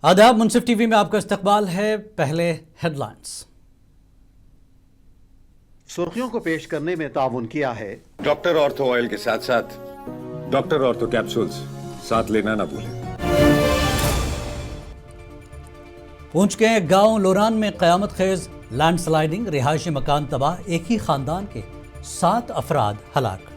आदाब, मुंसिफ टीवी में आपका इस्तकबाल है। पहले हेडलाइंस। सुर्खियों को पेश करने में ताउन किया है डॉक्टर ऑर्थो ऑयल के साथ साथ डॉक्टर ऑर्थो कैप्सूल्स साथ लेना ना भूलें। पूंछ के गांव लोरान में कयामत खेज लैंडस्लाइडिंग, रिहायशी मकान तबाह, एक ही खानदान के 7 अफराद हलाक।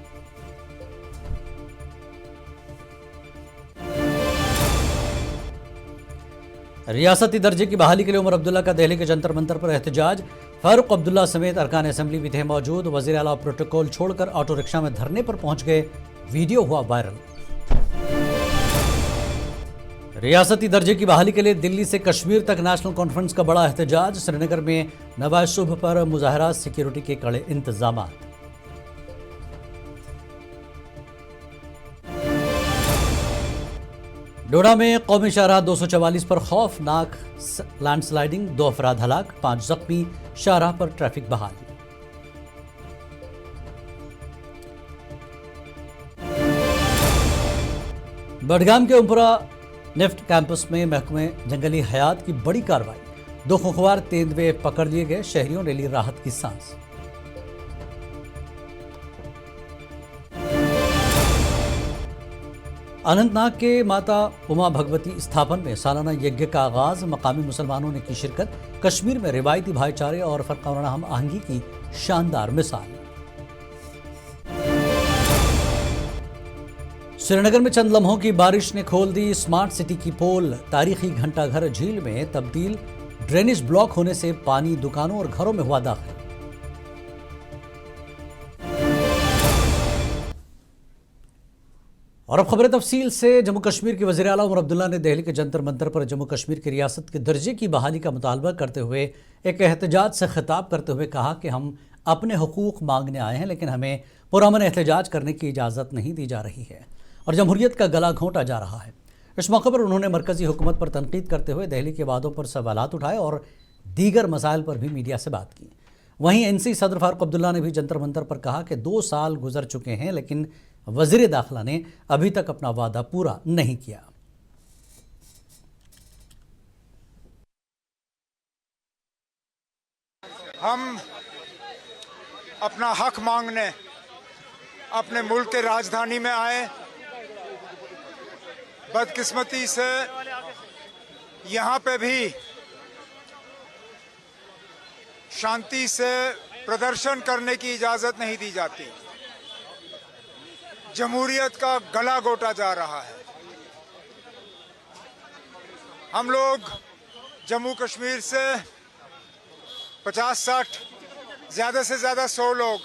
रियासती दर्जे की बहाली के लिए उमर अब्दुल्ला का दिल्ली के जंतर मंतर पर एहतजाज। फारूक अब्दुल्ला समेत अरकान असेंबली भी थे मौजूद। वजीर आला प्रोटोकॉल छोड़कर ऑटो रिक्शा में धरने पर पहुंच गए, वीडियो हुआ वायरल। रियासती दर्जे की बहाली के लिए दिल्ली से कश्मीर तक नेशनल कॉन्फ्रेंस का बड़ा एहतजाज। श्रीनगर में नवाज शुभ पर मुजाहरा, सिक्योरिटी के कड़े इंतजाम। डोडा में कौमी शाहराह 244 पर खौफनाक लैंडस्लाइडिंग, 2 अफराद हलाक, 5 जख्मी। शाहराह पर ट्रैफिक बहाल। बडगाम के उमपुरा निफ्ट कैंपस में महकमे जंगली हयात की बड़ी कार्रवाई। 2 खुखवार तेंदुए पकड़ लिए गए, शहरियों ने ली राहत की सांस। अनंतनाग के माता उमा भगवती स्थापन में सालाना यज्ञ का आगाज। मकामी मुसलमानों ने की शिरकत। कश्मीर में रिवायती भाईचारे और फरकाना हम आहंगी की शानदार मिसाल। श्रीनगर में चंद लम्हों की बारिश ने खोल दी स्मार्ट सिटी की पोल। तारीखी घंटाघर झील में तब्दील, ड्रेनेज ब्लॉक होने से पानी दुकानों और घरों में हुआ दाखिल। और अब खबरें तफसील से। जम्मू कश्मीर के वज़ीर आला उमर अब्दुल्ला ने दिल्ली के जंतर मंतर पर जम्मू कश्मीर की रियासत के दर्जे की बहाली का मुतालबा करते हुए एक एहतजाज से खिताब करते हुए कहा कि हम अपने हुकूक मांगने आए हैं, लेकिन हमें पुरअमन एहतजाज करने की इजाज़त नहीं दी जा रही है और जमहूरियत का गला घोंटा जा रहा है। इस मौके पर उन्होंने मरकज़ी हुकूमत पर तनकीद करते हुए दिल्ली के वादों पर सवालात उठाए और दीगर मसाइल पर भी मीडिया से बात की। वहीं एनसी सदर फारूक अब्दुल्ला ने भी जंतर मंतर पर कहा कि 2 साल गुजर चुके हैं, लेकिन वज़ीर दाखिला ने अभी तक अपना वादा पूरा नहीं किया। हम अपना हक मांगने अपने मुल्क के राजधानी में आए। बदकिस्मती से यहाँ पे भी शांति से प्रदर्शन करने की इजाज़त नहीं दी जाती। जमहूरियत का गला घोटा जा रहा है। हम लोग जम्मू कश्मीर से 50-60, ज़्यादा से ज़्यादा 100 लोग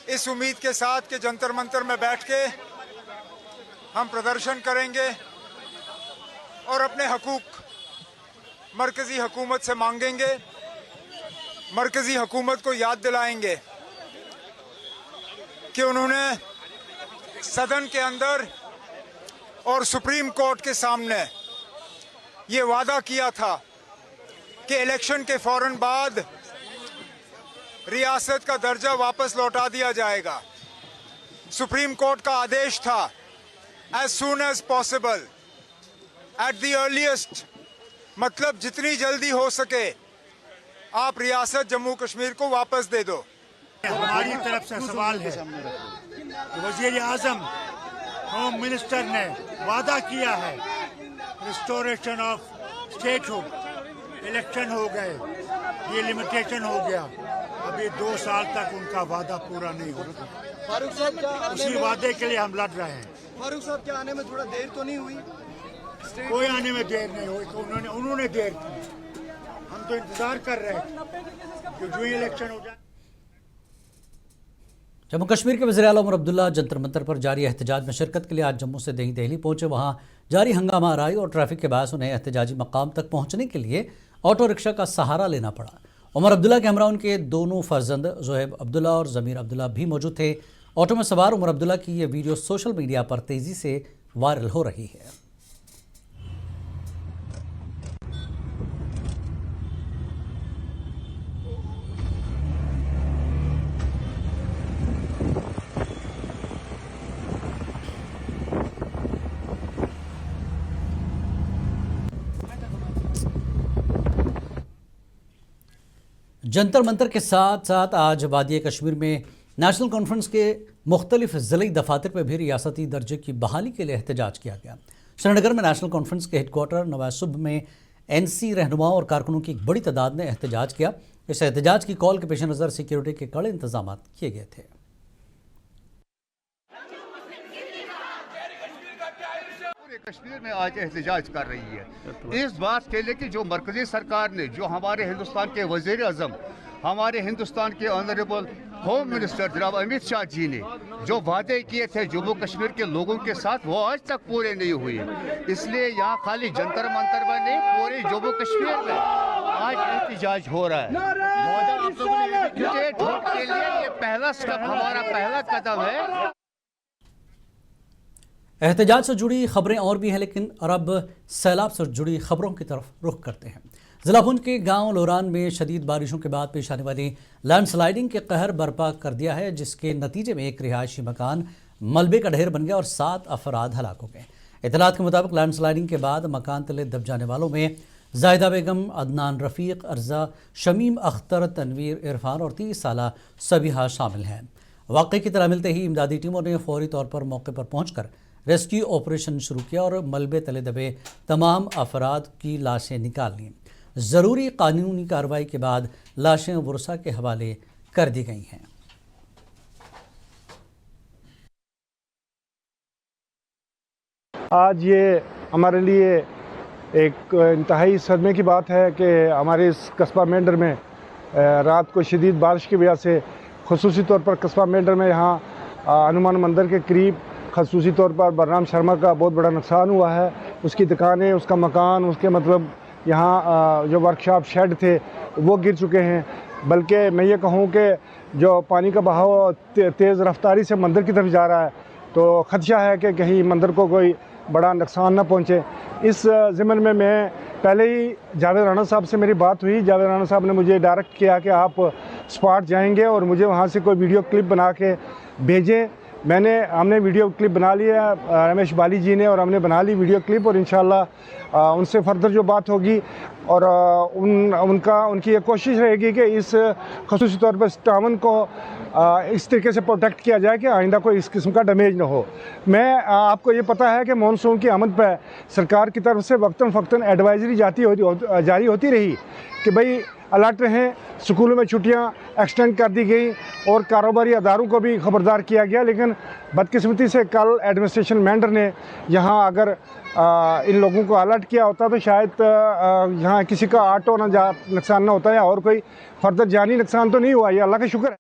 इस उम्मीद के साथ कि जंतर मंतर में बैठ के हम प्रदर्शन करेंगे और अपने हकूक मरकज़ी हुकूमत से मांगेंगे, मरकज़ी हुकूमत को याद दिलाएंगे कि उन्होंने सदन के अंदर और सुप्रीम कोर्ट के सामने ये वादा किया था कि इलेक्शन के फौरन बाद रियासत का दर्जा वापस लौटा दिया जाएगा। सुप्रीम कोर्ट का आदेश था as soon as possible, at the earliest, मतलब जितनी जल्दी हो सके आप रियासत जम्मू कश्मीर को वापस दे दो। हमारी तरफ से सवाल है कि वज़ीर आज़म, होम मिनिस्टर ने वादा किया है रिस्टोरेशन ऑफ स्टेटहुड, इलेक्शन हो गए, ये लिमिटेशन हो गया, अभी 2 साल तक उनका वादा पूरा नहीं होगा। फारूक साहब क्या उसी वादे के लिए हम लड़ रहे हैं। फारूक साहब क्या आने में थोड़ा देर तो नहीं हुई? कोई आने में देर नहीं हुई, तो उन्होंने देर की। हम तो इंतजार कर रहे हैं कि जो इलेक्शन हो जाए। जम्मू कश्मीर के वज़ीर आला उमर अब्दुल्ला जंतर मंतर पर जारी एहतजाज में शिरकत के लिए आज जम्मू से दिल्ली पहुंचे। वहां जारी हंगामा आराई और ट्रैफिक के बायस उन्हें एहतजाजी मकाम तक पहुंचने के लिए ऑटो रिक्शा का सहारा लेना पड़ा। उमर अब्दुल्ला के हमरा उनके दोनों फर्जंद ज़ोहेब अब्दुल्ला और ज़मीर अब्दुल्ला भी मौजूद थे। ऑटो में सवार उमर अब्दुल्ला की ये वीडियो सोशल मीडिया पर तेज़ी से वायरल हो रही है। जंतर मंतर के साथ साथ आज वादी कश्मीर में नेशनल कॉन्फ्रेंस के मुख्तलिफ ज़िली दफातर पर भी रियासती दर्जे की बहाली के लिए एहतजाज किया गया। श्रीनगर में नेशनल कॉन्फ्रेंस के हेडक्वार्टर नवासुब में NC रहनुमाओं और कारकुनों की एक बड़ी तादाद ने एहतजाज किया। इस एहतजाज की कॉल के पेश नज़र सिक्योरिटी के कड़े इंतजाम किए गए थे। कश्मीर में आज एहतजाज कर रही है इस बात के लिए कि जो मरकजी सरकार ने, जो हमारे हिंदुस्तान के वजीर आजम, हमारे हिंदुस्तान के ऑनरेबल होम मिनिस्टर जनाब अमित शाह जी ने जो वादे किए थे जम्मू कश्मीर के लोगों के साथ, वो आज तक पूरे नहीं हुए। इसलिए यहाँ खाली जंतर मंतर में नहीं, पूरे जम्मू कश्मीर में आज एहतजाज हो रहा है। स्टेट हुड के लिए ये पहला स्टेप, हमारा पहला कदम है। एहतजाज से जुड़ी खबरें और भी हैं, लेकिन अब सैलाब से जुड़ी खबरों की तरफ रुख करते हैं। जिला पुंछ के गांव लोरान में शदीद बारिशों के बाद पेश आने वाली लैंडस्लाइडिंग के कहर बर्पा कर दिया है, जिसके नतीजे में एक रिहायशी मकान मलबे का ढेर बन गया और 7 अफराद हलाक हो गए। इतलात के मुताबिक लैंडस्लाइडिंग के बाद मकान तले दब जाने वालों में जाहिदा बेगम, अदनान रफ़ीक, अर्जा, शमीम अख्तर, तनवीर, इरफान और 30 साला सबिहा शामिल हैं। वाक़े की तरह मिलते ही इमदादी टीमों ने फौरी तौर पर मौके पर पहुँचकर रेस्क्यू ऑपरेशन शुरू किया और मलबे तले दबे तमाम अफराद की लाशें निकाल लीं। ज़रूरी कानूनी कार्रवाई के बाद लाशें वर्षा के हवाले कर दी गई हैं। आज ये हमारे लिए एक इंतहाई सदमे की बात है कि हमारे इस कस्बा मेंढर में रात को शदीद बारिश की वजह से खुसूसी तौर पर कस्बा मेंढर में यहाँ हनुमान मंदिर के करीब खसूसी तौर पर बलराम शर्मा का बहुत बड़ा नुकसान हुआ है। उसकी दुकानें, उसका मकान, उसके मतलब यहाँ जो वर्कशॉप शेड थे वो गिर चुके हैं। बल्कि मैं ये कहूँ कि जो पानी का बहाव तेज़ रफ्तारी से मंदिर की तरफ जा रहा है, तो खदशा है कि कहीं मंदिर को कोई बड़ा नुकसान ना पहुँचे। इस ज़िम्मन में मैं पहले ही जावेद राणा साहब से मेरी बात हुई। जावेद राणा साहब ने मुझे डायरेक्ट किया कि आप स्पॉट जाएंगे और मुझे वहाँ से कोई वीडियो क्लिप बना के भेजें। हमने वीडियो क्लिप बना लिया, रमेश बाली जी ने, और हमने बना ली वीडियो क्लिप, और इंशाल्लाह उनसे फर्दर जो बात होगी और उनकी ये कोशिश रहेगी कि इस खसूसी तौर पर इस टावन को इस तरीके से प्रोटेक्ट किया जाए कि आइंदा कोई इस किस्म का डैमेज ना हो। आपको ये पता है कि मानसून की आमद पर सरकार की तरफ से वक्तन फ़क्तन एडवाइजरी जारी होती रही कि भाई अलर्ट रहें, स्कूलों में छुट्टियां एक्सटेंड कर दी गई और कारोबारी अदारों को भी खबरदार किया गया। लेकिन बदकिस्मती से कल एडमिनिस्ट्रेशन मेंढर ने यहाँ अगर इन लोगों को अलर्ट किया होता तो शायद यहाँ किसी का ऑटो नुकसान ना होता, या और कोई फर्दर जानी नुकसान तो नहीं हुआ। ये अल्लाह का शुक्र है।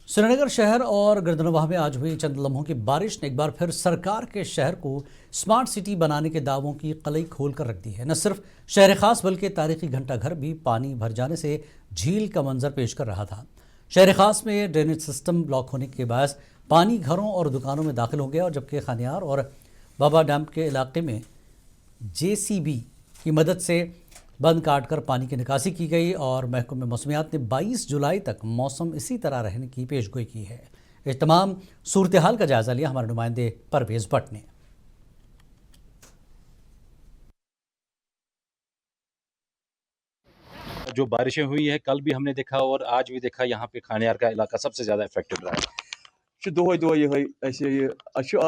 श्रीनगर शहर और गिरदनवाह में आज हुई चंद लम्हों की बारिश ने एक बार फिर सरकार के शहर को स्मार्ट सिटी बनाने के दावों की कलई खोल कर रख दी है। न सिर्फ शहर खास बल्कि तारीखी घंटाघर भी पानी भर जाने से झील का मंजर पेश कर रहा था। शहर खास में ड्रेनेज सिस्टम ब्लॉक होने के बायस पानी घरों और दुकानों में दाखिल हो गया, और जबकि खानियार और बाबा डैम के इलाके में JCB की मदद से बंद काटकर पानी की निकासी की गई। और महकमे मौसमियात ने 22 जुलाई तक मौसम इसी तरह रहने की पेशगोई की है। इस तमाम सूरत हाल का जायजा लिया हमारे नुमाइंदे परवेज़ भट्ट ने। जो बारिशें हुई है कल भी हमने देखा और आज भी देखा, यहाँ पे खानियार का इलाका सबसे ज़्यादा इफेक्टेड रहा है। दोहे दोहे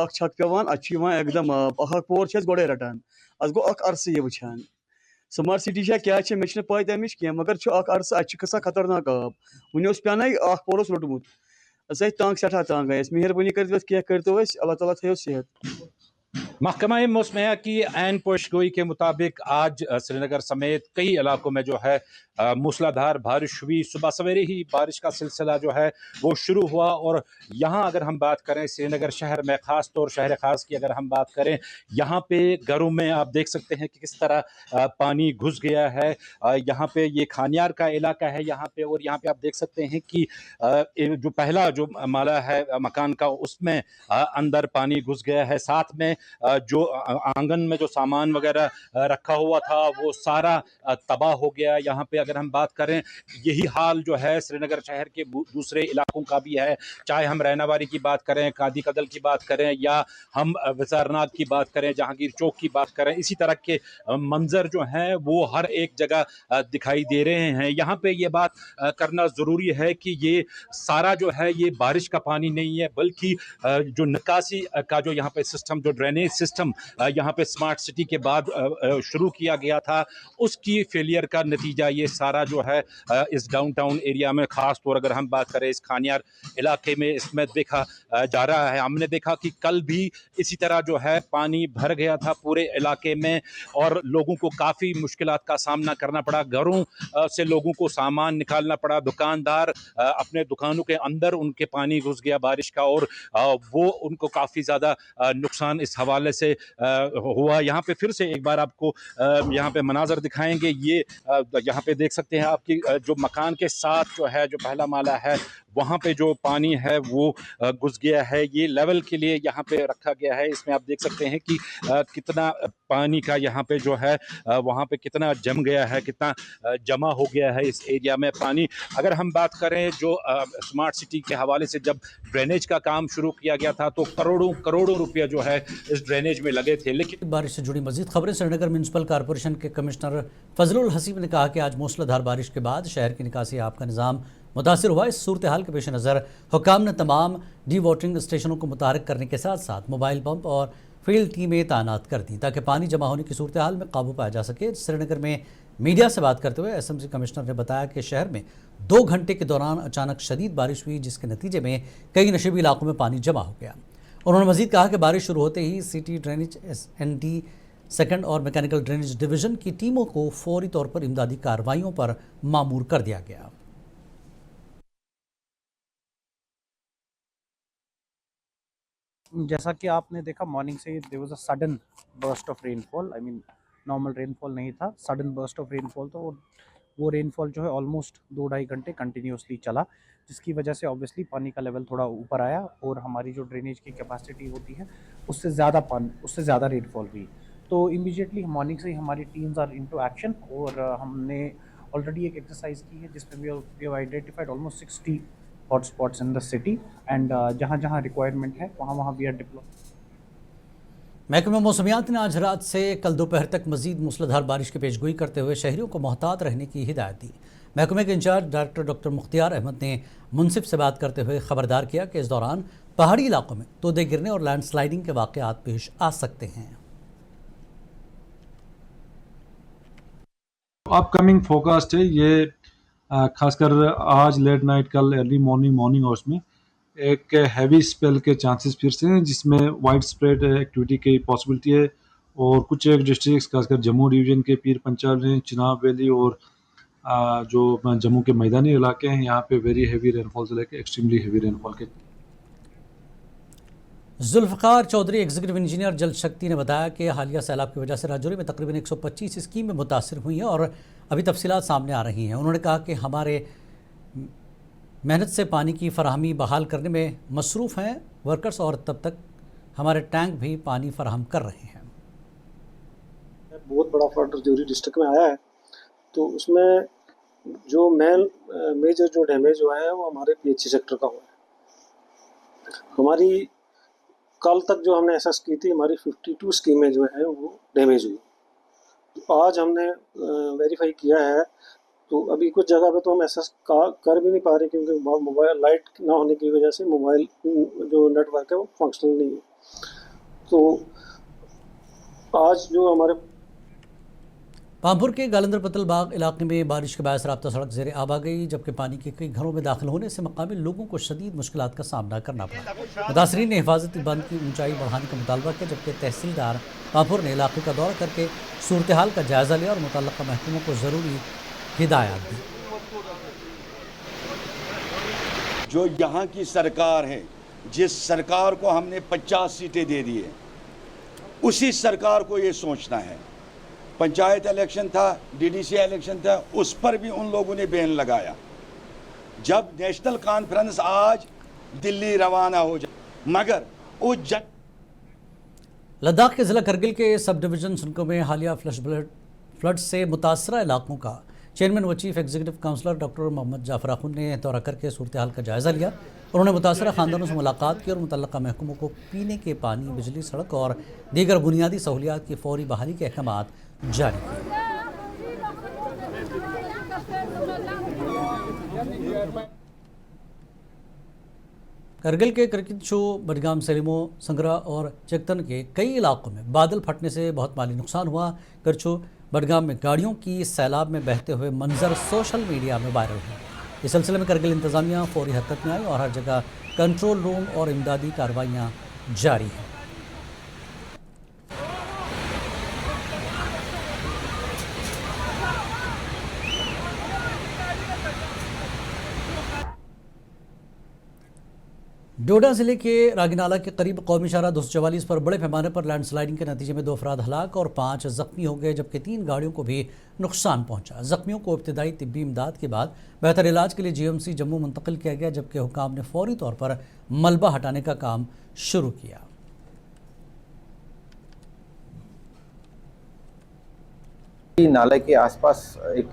छक पेवान एकदम पोर गोड़े रटान गो अरस ये वुचान स्मार्ट सिटी क्या मे पाई तमिच कह मगर अरस खसा खतरनाक आब वन पान पोरस रोटमुत तंग सठा तंग आयस मेहरबानी कर करो अल्लाह ताला थो सेहत। महकमा मौसमिया की ऐन पेशगोई के मुताबिक आज श्रीनगर समेत कई इलाकों में जो है मूसलाधार बारिश हुई। सुबह सवेरे ही बारिश का सिलसिला जो है वो शुरू हुआ, और यहाँ अगर हम बात करें श्रीनगर शहर में, ख़ास तौर शहर ख़ास की अगर हम बात करें, यहाँ पे घरों में आप देख सकते हैं कि किस तरह पानी घुस गया है। यहाँ पे ये खानियार का इलाका है यहाँ पे, और यहाँ पे आप देख सकते हैं कि जो पहला जो माला है मकान का उसमें अंदर पानी घुस गया है। साथ में जो आंगन में जो सामान वगैरह रखा हुआ था वो सारा तबाह हो गया। यहाँ पे अगर हम बात करें, यही हाल जो है श्रीनगर शहर के दूसरे इलाकों का भी है, चाहे हम रैनावारी की बात करें, कादी कदल की बात करें, या हम विसारनाथ की बात करें, जहांगीर चौक की बात करें। इसी तरह के मंजर जो हैं वो हर एक जगह दिखाई दे रहे हैं। यहाँ पे ये बात करना ज़रूरी है कि ये सारा जो है ये बारिश का पानी नहीं है, बल्कि जो निकासी का जो यहाँ पे सिस्टम, जो ड्रेनेज सिस्टम यहाँ पे स्मार्ट सिटी के बाद शुरू किया गया था, उसकी फेलियर का नतीजा ये सारा जो है इस डाउनटाउन एरिया में, ख़ास तौर अगर हम बात करें इस खानियार इलाके में, इसमें देखा जा रहा है। हमने देखा कि कल भी इसी तरह जो है पानी भर गया था पूरे इलाके में और लोगों को काफ़ी मुश्किलात का सामना करना पड़ा। घरों से लोगों को सामान निकालना पड़ा, दुकानदार अपने दुकानों के अंदर उनके पानी घुस गया बारिश का, और वो उनको काफ़ी ज़्यादा नुकसान इस हवाले से हुआ। यहाँ पे फिर से एक बार आपको यहाँ पे मनाजर दिखाएंगे। ये यहाँ पे देख सकते हैं आपकी जो मकान के साथ जो है, जो पहला माला है, वहाँ पे जो पानी है वो घुस गया है। ये लेवल के लिए यहाँ पे रखा गया है। इसमें आप देख सकते हैं कि कितना पानी का यहाँ पे जो है वहाँ पे कितना जम गया है, कितना जमा हो गया है इस एरिया में पानी। अगर हम बात करें जो स्मार्ट सिटी के हवाले से जब ड्रेनेज का काम शुरू किया गया था तो करोड़ों रुपया जो है इस ड्रेनेज में लगे थे। लेकिन बारिश से जुड़ी मजीद खबरें। श्रीनगर म्यूनसिपल कॉरपोरेशन के कमिश्नर फजलुल हसीब ने कहा कि आज मूसलाधार बारिश के बाद शहर की निकासी आप का निज़ाम मुतासिर हुआ। इस सूरत हाल के पेश नज़र हुकाम ने तमाम डी वाटरिंग स्टेशनों को मुतहरिक करने के साथ साथ मोबाइल पंप और फील्ड टीमें तैनात कर दी ताकि पानी जमा होने की सूरत हाल में काबू पाया जा सके। श्रीनगर में मीडिया से बात करते हुए एसएमसी कमिश्नर ने बताया कि शहर में 2 घंटे के दौरान अचानक शदीद बारिश हुई, जिसके नतीजे में कई नशेबी इलाकों में पानी जमा हो गया। उन्होंने मजीद कहा कि बारिश शुरू होते ही सिटी ड्रेनेज SND सेकंड और मैकेनिकल ड्रेनेज डिवीज़न की टीमों को फौरी तौर पर इमदादी कार्रवाइयों पर मामूर कर दिया गया। जैसा कि आपने देखा, मॉर्निंग से there was a sudden burst of rainfall. I mean normal rainfall नहीं था, सडन बर्स्ट ऑफ रेनफॉल। तो वो रेनफॉल जो है ऑलमोस्ट 2-2.5 घंटे कंटिन्यूसली चला, जिसकी वजह से ऑब्वियसली पानी का लेवल थोड़ा ऊपर आया और हमारी जो ड्रेनेज की कैपेसिटी होती है उससे ज़्यादा रेनफॉल हुई। तो इमीडिएटली मॉर्निंग से ही हमारी टीम्स आर इनटू एक्शन और हमने ऑलरेडी एक एक्सरसाइज की है जिसमें we have identified almost 60 hotspots in the city and जहाँ रिक्वायरमेंट है वहाँ वी आर डिप्लॉय। महकमा मौसमियात ने आज रात से कल दोपहर तक मजीद मूसलाधार बारिश की पेशगोई करते हुए शहरियों को मोहतात रहने की हिदायत दी। महकमे के इंचार्ज डॉक्टर मुख्तियार अहमद ने मुनसिफ से बात करते हुए खबरदार किया कि इस दौरान पहाड़ी इलाकों में तोदे गिरने और लैंडस्लाइडिंग के वाक़यात पेश आ सकते हैं। अपकमिंग फोरकास्ट है ये, खासकर आज लेट नाइट, कल अर्ली मॉर्निंग आवर्स में एक हैवी स्पेल के चांसेस फिर से हैं, जिसमें वाइड स्प्रेड एक्टिविटी की पॉसिबिलिटी है। और कुछ एक डिस्ट्रिक्ट्स खासकर जम्मू डिवीज़न के पीर पंचाल रेंज, चिनाब वैली और जो जम्मू के मैदानी इलाके हैं, यहाँ पे वेरी हैवी रेनफॉल से लेकर एक्सट्रीमली हैवी रेनफॉल के। जुल्फ़कार चौधरी एग्जीक्यूटिव इंजीनियर जल शक्ति ने बताया कि हालिया सैलाब की वजह से राजौरी में तकरीबन 125 स्कीमें मुतासिर हुई हैं और अभी तफसीलात सामने आ रही हैं। उन्होंने कहा कि हमारे मेहनत से पानी की फराहमी बहाल करने में मसरूफ़ हैं वर्कर्स और तब तक हमारे टैंक भी पानी फराहम कर रहे हैं। बहुत बड़ा फ्लड राजौरी डिस्ट्रिक्ट में आया है, तो उसमें जो मेजर जो डैमेज हुआ है वो हमारे PHC सेक्टर का हुआ है। हमारी कल तक जो हमने एसेस की थी, हमारी 52 स्कीमें जो है वो डैमेज हुई। तो आज हमने वेरीफाई किया है, तो अभी कुछ जगह पे तो हम एसेस कर भी नहीं पा रहे क्योंकि मोबाइल लाइट ना होने की वजह से मोबाइल जो नेटवर्क है वो फंक्शनल नहीं है। तो आज जो हमारे पामपुर के गालंदर पतल बाग इलाके में बारिश के बायस राब्ता सड़क ज़ेरे आब आ गई, जबकि पानी के कई घरों में दाखिल होने से मकामी लोगों को शदीद मुश्किलात का सामना करना पड़ा। मुतासरीन ने हिफाजती बंद की ऊंचाई बढ़ाने का मुतालबा किया, जबकि तहसीलदार पामपुर ने इलाके का दौरा करके सूरत हाल का जायज़ा लिया और मुतल्लिक़ा महकमों को ज़रूरी हिदायत दी। जो यहाँ की सरकार है, जिस सरकार को हमने 50 सीटें दे दी है, उसी सरकार को ये सोचना है। पंचायत इलेक्शन था, DDC इलेक्शन था, उस पर भी उन लोगों ने बैन लगाया। जब नेशनल कॉन्फ्रेंस आज दिल्ली रवाना हो जाए, मगर वो लद्दाख के ज़िला करगिल के सब डिवीज़न सुनको में हालिया फ्लड से मुतासरा इलाकों का चेयरमैन व chief executive councillor doctor Mohammad Jafar Akhun ने दौरा करके सूरत हाल का जायज़ा लिया। उन्होंने मुतासरा ख़ानदानों से मुलाकात की और मुतल्लका महकमों को पीने के पानी, बिजली, सड़क और दीगर बुनियादी सहूलियात की फौरी बहाली के अहकाम जारी किए। करगिल के क्रिकेट शो, बडगाम, सेलिमो, संगरा और चेकतन के कई इलाकों में बादल फटने से बहुत माली नुकसान हुआ। करछो बडगाम में गाड़ियों की सैलाब में बहते हुए मंजर सोशल मीडिया में वायरल हुआ। इस सिलसिले में करगिल इंतजामिया फौरी हरकत में आई और हर जगह कंट्रोल रूम और इमदादी कार्रवाइयाँ जारी हैं। डोडा जिले के रागीनाला के करीब कौमी शाहरा 244 पर बड़े पैमाने पर लैंडस्लाइडिंग के नतीजे में 2 अफराद हलाक और 5 जख्मी हो गए, जबकि 3 गाड़ियों को भी नुकसान पहुंचा। जख्मियों को इब्तदाई तिब्बी इमदाद के बाद बेहतर इलाज के लिए GMC जम्मू मुंतकिल किया गया, जबकि हुकाम ने फौरी तौर पर मलबा हटाने का काम शुरू किया। नाले के आसपास एक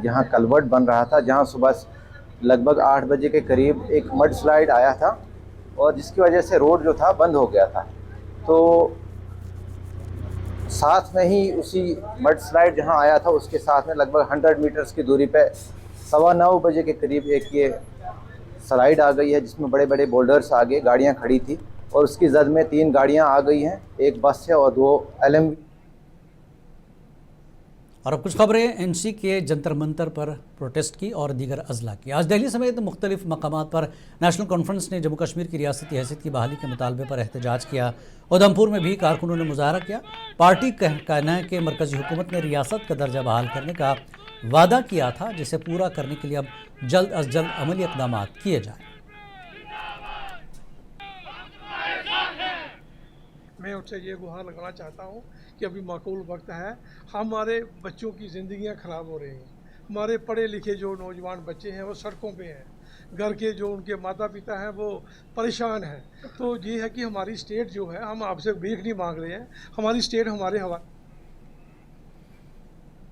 यहाँ कलवर्ट बन रहा था, जहाँ सुबह लगभग 8 बजे के करीब एक मड स्लाइड आया था और जिसकी वजह से रोड जो था बंद हो गया था। तो साथ में ही उसी मड स्लाइड जहां आया था उसके साथ में लगभग 100 मीटर्स की दूरी पे 9:15 बजे के करीब एक ये स्लाइड आ गई है, जिसमें बड़े बड़े बोल्डर्स आगे गाड़ियां खड़ी थी और उसकी जद में 3 गाड़ियां आ गई हैं, एक बस है और 2 LMV। और अब कुछ खबरें NC के जंतर मंतर पर प्रोटेस्ट की और दीगर अजला की। आज दिल्ली समेत मुख्तलिफ मकामात पर नेशनल कॉन्फ्रेंस ने जम्मू कश्मीर की रियासती हैसियत की बहाली के मुतालबे पर एहतजाज किया। उधमपुर में भी कारकुनों ने मुजाहरा किया। पार्टी का कहना है कि मरकजी हुकूमत ने रियासत का दर्जा बहाल करने का वादा किया था, जिसे पूरा करने के लिए अब जल्द अज जल्द अमली इक़दाम किए जाएँ। मैं उनसे ये गुहार लगाना चाहता हूँ कि अभी माकूल वक्त है। हमारे बच्चों की ज़िंदगियाँ ख़राब हो रही हैं। हमारे पढ़े लिखे जो नौजवान बच्चे हैं वो सड़कों पे हैं, घर के जो उनके माता पिता हैं वो परेशान हैं। तो ये है कि हमारी स्टेट जो है, हम आपसे भीख नहीं मांग रहे हैं, हमारी स्टेट हमारे हवाले।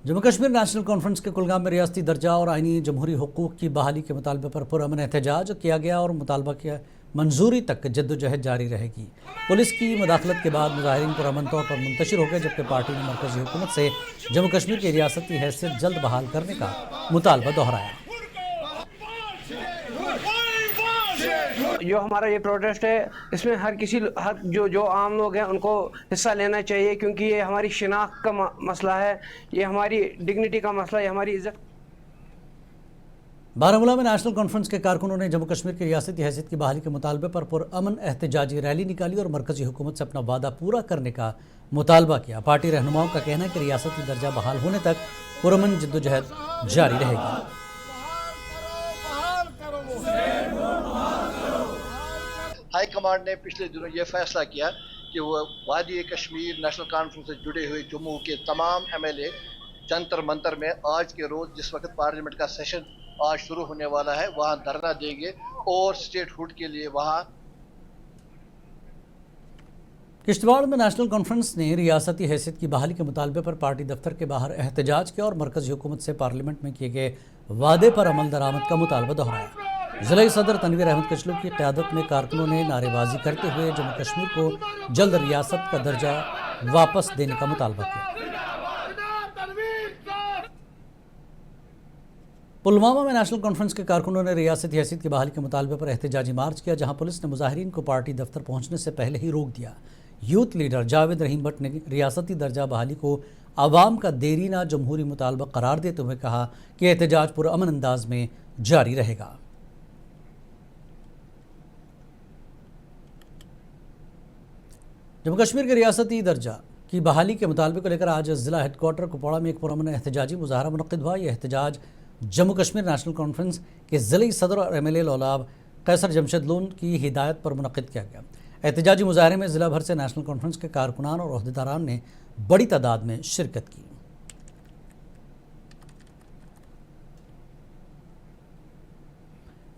जम्मू कश्मीर नेशनल कॉन्फ्रेंस के कुलगाम में रियासती दर्जा और आइनी जमहूरी हुकूक की बहाली के मुतालबे पर पुरअमन एहतजाज किया गया और मुतालबा की मंजूरी तक जद्दोजहद जारी रहेगी। पुलिस की मुदाखलत के बाद मुजाहिरीन पुरअमन तौर पर मुंतशिर हो गए, जबकि पार्टी ने मरकजी हुकूमत से जम्मू कश्मीर की रियासती हैसियत जल्द बहाल करने का मुतालबा दोहराया। जो हमारा ये प्रोटेस्ट है, इसमें हर जो आम लोग हैं उनको हिस्सा लेना चाहिए, क्योंकि ये हमारी शिनाख्त का मसला है, ये हमारी डिग्निटी का मसला है, ये हमारी इज्जत। बारामूला में नेशनल कॉन्फ्रेंस के कारकुनों ने जम्मू कश्मीर की रियासती हैसियत की बहाली के मुतालबे पर पुरअमन एहतजाजी रैली निकाली और मरकजी हुकूमत से अपना वादा पूरा करने का मुतालबा किया। पार्टी रहनुमाओं का कहना है कि रियासती दर्जा बहाल होने तक पुरअमन जद्दोजहद जारी रहेगी। हाई कमांड ने पिछले दिनों ये फैसला किया कि वो वादी कश्मीर नेशनल कॉन्फ्रेंस से जुड़े हुए जम्मू के तमाम MLA जंतर मंतर में आज के रोज़, जिस वक्त पार्लियामेंट का सेशन आज शुरू होने वाला है, वहाँ धरना देंगे और स्टेट हुड के लिए वहाँ। किश्तवाड़ में नेशनल कॉन्फ्रेंस ने रियासती हैसियत की बहाली के मुतालबे पर पार्टी दफ्तर के बाहर एहतजाज किया और मरकजी हुकूमत से पार्लियामेंट में किए गए वादे पर अमल दरामद का मुतालबा दोहराया। ज़िला सदर तनवीर अहमद कचलू की क़यादत में कारकुनों ने नारेबाजी करते हुए जम्मू कश्मीर को जल्द रियासत का दर्जा वापस देने का मुतालबा किया। पुलवामा में नेशनल कॉन्फ्रेंस के कारकुनों ने रियासती हैसियत की बहाली के मुतालबे पर एहतजाजी मार्च किया, जहां पुलिस ने मुजाहिरीन को पार्टी दफ्तर पहुंचने से पहले ही रोक दिया। यूथ लीडर जावेद रहीम भट्ट ने रियासती दर्जा बहाली को आवाम का देरीना जमहूरी मुतालबा करार देते हुए कहा कि एहतजाज पुरअमन अंदाज में जारी रहेगा। जम्मू कश्मीर के रियासती दर्जा की बहाली के मुतालबे को लेकर आज ज़िला हेडक्वार्टर कुपवाड़ा में एक पुरअमन एहतजाजी मुजाहरा मुनक़्क़िद हुआ। यह एहतजाज जम्मू कश्मीर नेशनल कॉन्फ्रेंस के ज़िले सदर और MLA लौलाब कैसर जमशेद लोन की हिदायत पर मुनक़्क़िद किया गया। एहतजाजी मुजाहरे में ज़िला भर से नेशनल कॉन्फ्रेंस के कारकुनान और ओहदेदारान ने बड़ी तादाद में शिरकत की।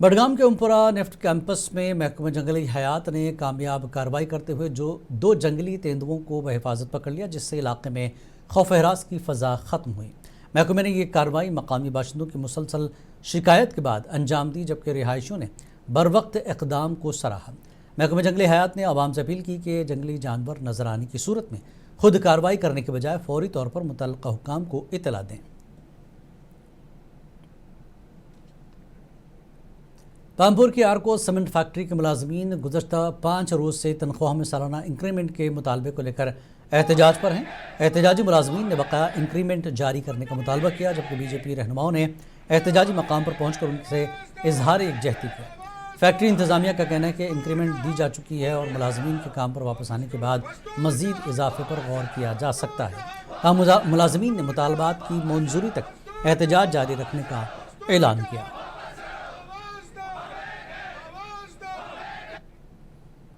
बडगाम के उमपुरा नेफ्ट कैंपस में महकमा जंगली हयात ने कामयाब कार्रवाई करते हुए जो 2 जंगली तेंदुओं को बहिफाजत पकड़ लिया, जिससे इलाके में खौफ हरास की फ़ज़ा ख़त्म हुई। महकमे ने यह कार्रवाई मकामी बाशिंदों की मुसलसल शिकायत के बाद अंजाम दी, जबकि रिहायशियों ने बरवक्त इक़दाम को सराहा। महकमा जंगली हयात ने आवाम से अपील की कि जंगली जानवर नजर आने की सूरत में खुद कार्रवाई करने के बजाय फौरी तौर पर मुतल्लिक़ा हुक्काम को इत्तला दें। कानपुर की आरको सीमेंट फैक्ट्री के मुलाजमीन गुज़श्ता 5 रोज़ से तनख्वाह में सालाना इंक्रीमेंट के मुतालबे को लेकर एहतजाज पर हैं। एहतजाजी मुलाजमीन ने बकाया इंक्रीमेंट जारी करने का मुतालबा किया, जबकि बीजेपी रहनुमाओं ने एहतजाजी मकाम पर पहुँच कर उनसे इजहार यकजहती किया। फैक्ट्री इंतज़ामिया का कहना है कि इंक्रीमेंट दी जा चुकी है और मुलाजमीन के काम पर वापस आने के बाद मज़ीद इजाफे पर गौर किया जा सकता है। मुलाजमीन ने मुतालबात की मंजूरी तक एहतजाज जारी रखने का ऐलान किया।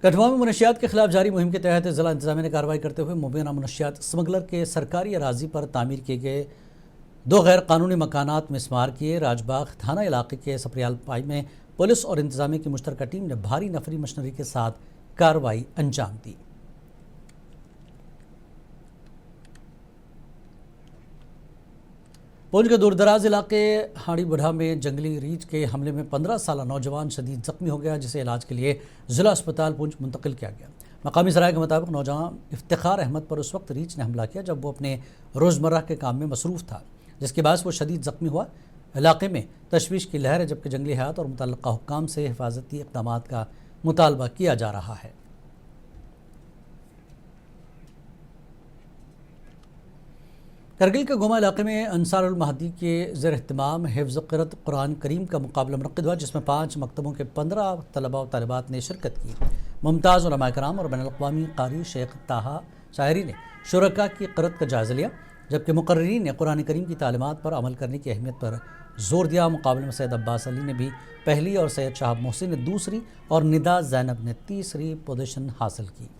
कठुआ में मनशियात के खिलाफ जारी मुहिम के तहत जिला इंतजामिया ने कार्रवाई करते हुए मुबैना मनशियात स्मगलर के सरकारी अराजी पर तामीर किए गए 2 गैर कानूनी मकानात मिसमार किए। राजबाग थाना इलाके के सप्रियाल पाई में पुलिस और इंतजामिया की मुश्तरका टीम ने भारी नफरी मशीनरी के साथ कार्रवाई अंजाम दी। पुंछ के दूरदराज इलाके हाड़ी बुढ़ा में जंगली रीछ के हमले में 15 साल नौजवान शदीद जख्मी हो गया, जिसे इलाज के लिए जिला अस्पताल पुंछ मुंतकिल किया गया। मकामी सराय के मुताबिक नौजवान इफ्तिखार अहमद पर उस वक्त रीछ ने हमला किया जब वो अपने रोज़मर्रा के काम में मसरूफ़ था, जिसके बाद वो शदीद जख्मी हुआ। इलाके में तशवीश की लहर है, जबकि जंगली हयात और मुतल्लिक़ा हुक्काम से हिफाजती इक़दाम का मुतालबा किया जा रहा है। करगिल के गोमा इलाके में अंसारुल महदी के ज़ेर एहतमाम हिफ्ज़ क़िरात कुरान करीम का मुकाबला मुनक़्क़िद हुआ, जिसमें 5 मकतबों के 15 तलबा और तालिबात ने शिरकत की। मुमताज़ उलमा कराम और बैनुल-अक़वामी क़ारी शेख ताहा शायरी ने शुरका की क़िरात का जायज़ा लिया, जबकि मुक़र्रिरीन ने कुरान करीम की तालीमात पर अमल करने की अहमियत पर जोर दिया। मुकाबले में सैयद अब्बास अली ने भी पहली और सैयद शाहब मोहसिन ने दूसरी और निदा ज़ैनब ने तीसरी पोजीशन हासिल की।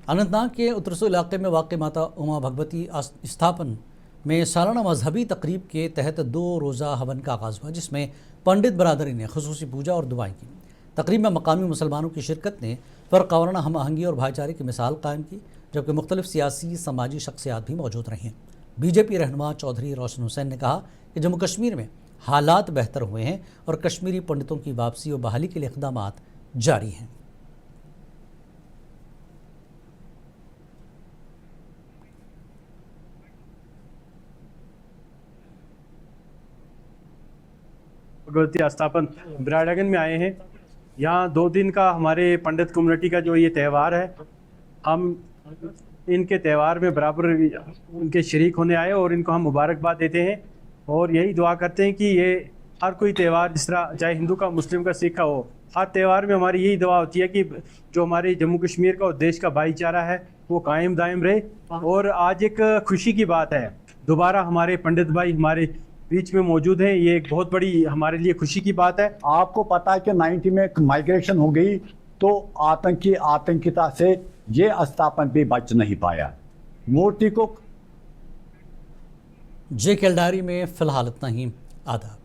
अनंतनाग के उत्तरसू इलाके में वाक़ माता उमा भगवती स्थापन में सालाना मजहबी तकरीब के तहत 2 रोज़ा हवन का आगाज़ हुआ, जिसमें पंडित बरादरी ने खुसूसी पूजा और दुआएं की। तकरीब में मकामी मुसलमानों की शिरकत ने फ़र्क़ावाराना हम आहंगी और भाईचारे की मिसाल कायम की, जबकि मुख्तलिफ सियासी समाजी शख्सियात भी मौजूद रहीं। बीजेपी रहनुमा चौधरी रोशन हुसैन ने कहा कि जम्मू कश्मीर में हालात बेहतर हुए हैं और कश्मीरी पंडितों की वापसी और बहाली के लिए इक़दामात जारी हैं। भगवती स्थापन ब्राडगन में आए हैं। यहाँ 2 दिन का हमारे पंडित कम्युनिटी का जो ये त्यौहार है, हम इनके त्यौहार में बराबर उनके शरीक होने आए और इनको हम मुबारकबाद देते हैं और यही दुआ करते हैं कि ये हर कोई त्यौहार, जिस तरह चाहे हिंदू का, मुस्लिम का, सिख का हो, हर त्यौहार में हमारी यही दुआ होती है कि जो हमारे जम्मू कश्मीर का और देश का भाईचारा है वो कायम दायम रहे। और आज एक खुशी की बात है, दोबारा हमारे पंडित भाई हमारे बीच में मौजूद है, ये एक बहुत बड़ी हमारे लिए खुशी की बात है। आपको पता है कि 90 में माइग्रेशन हो गई तो आतंकिता से ये स्थापन भी बच नहीं पाया। मूर्ति को जे केल डायरी में फ़िलहाल इतना ही। आदाब।